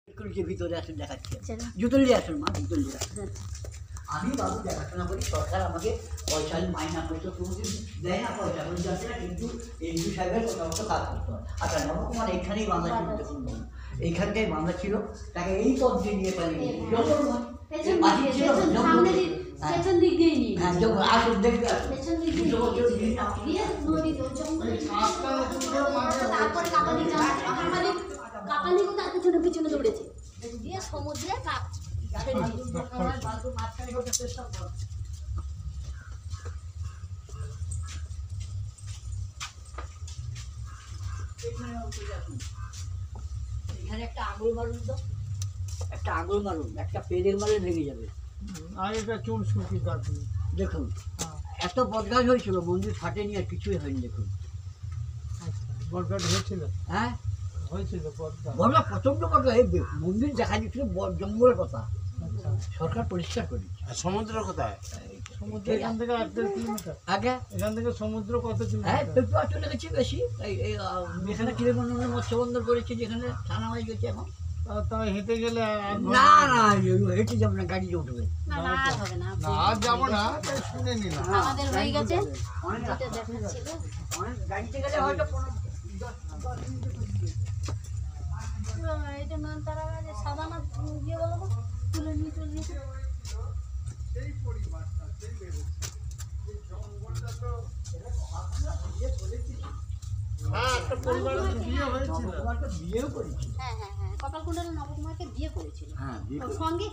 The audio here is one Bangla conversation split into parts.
স্কুলকে ভিতরে আসুন দেখাচ্ছি জুতো নিয়ে আসুন মা জুতো নিয়ে আসুন আমি বাবু দেখাশোনা করি সরকার আমাকে পয়সা মাইনা পয়সা কোনোদিন দেয় না পয়সা কোনো যাচ্ছে না কিন্তু এমপি সাহেবের কথা কাজ করতে হয় আচ্ছা নবকুমার এইখানেই বাংলা ছিল দেখুন এইখানটাই বাংলা ছিল তাকে এই পথ দিয়ে নিয়ে পালিয়ে পেছন দিক দিয়ে নিয়ে হ্যাঁ যখন আসুন দেখবে পেছন দিক দিয়ে নদী জঙ্গলে তারপরে কাপালি কাপালি তার পিছনে পিছনে দৌড়েছে দিয়ে সমুদ্রে এখানে একটা আঙুল মারুন তো একটা আঙুল মারুন একটা পেরেক মারলে ভেঙে যাবে আর এটা চুন শুকি কাটবে দেখুন এত বদগাছ হয়েছিল মন্দির ফাটেনি আর কিছুই হয়নি দেখুন বরগাট হয়েছিল হ্যাঁ হয়েছিল বরগাট বদলা প্রচন্ড বদলা এই মন্দির দেখা যাচ্ছিল জঙ্গলের কথা আচ্ছা সরকার পরিষ্কার করেছে সমুদ্র কোথায়? সমুদ্র এখান থেকে 8 কিলোমিটার আগে এখান থেকে সমুদ্র কত হ্যাঁ কিলোমিটার পেপার চলে গেছি বেশি যেখানে কিরমন্ডলের মৎস্য বন্দর করেছে যেখানে থানা হয়ে গেছে এখন তা হেঁটে গেলে না না হেঁটে যাবো না গাড়ি উঠবে না না আর হবে না আর যাবো না তাই শুনে নিলাম আমাদের হয়ে গেছে অনেক এটা দেখাচ্ছিল অনেক গাড়িতে গেলে হয়তো এটা মান তারা যে সাদা না দিয়ে বলো তো তুলে নিয়ে চলে গেছে সেই পরিমাণটা সেই বেড়েছে এই জঙ্গলটা তো হ্যাঁ একটা পরিবারের বিয়ে হয়েছিল বিয়েও করেছি হ্যাঁ হ্যাঁ হ্যাঁ কপালকুণ্ডলে নবকুমারকে বিয়ে করেছিল হ্যাঁ ওর সঙ্গে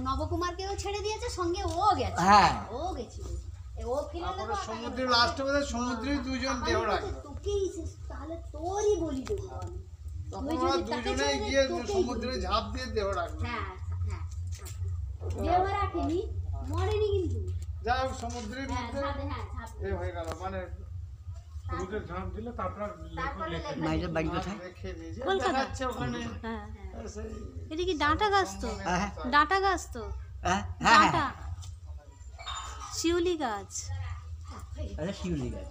নবকুমারকেও ছেড়ে দিয়েছে সঙ্গে ও গেছে হ্যাঁ ও গেছিল ও ফিরে তারপরে সমুদ্রে লাস্টে বোধহয় সমুদ্রেই দুজন দেহ রাখলো তোকেই তাহলে তোরই বলি দেবো আমি তখন তুই ওরা যদি তাকে দুজনেই ছেড়ে গিয়ে তোকেই সমুদ্রে বলি। ঝাঁপ দিয়ে দেহ রাখলো হ্যাঁ হ্যাঁ দেহ রাখেনি মরেনি কিন্তু যাই হোক সমুদ্রের হ্যাঁ মধ্যে ছাদে হ্যাঁ ছাদে এ হয়ে গেল মানে সমুদ্রে ঝাঁপ দিলে তারপর তারপরে মাইজের বাড়ি কোথায় রেখে দিয়ে যে কলকাতা। দেখাচ্ছে ওখানে হ্যাঁ সেই এটা কি ডাঁটা গাছ তো হ্যাঁ ডাঁটা গাছ তো হ্যাঁ হ্যাঁ ডাঁটা শিউলি গাছ আরে শিউলি গাছ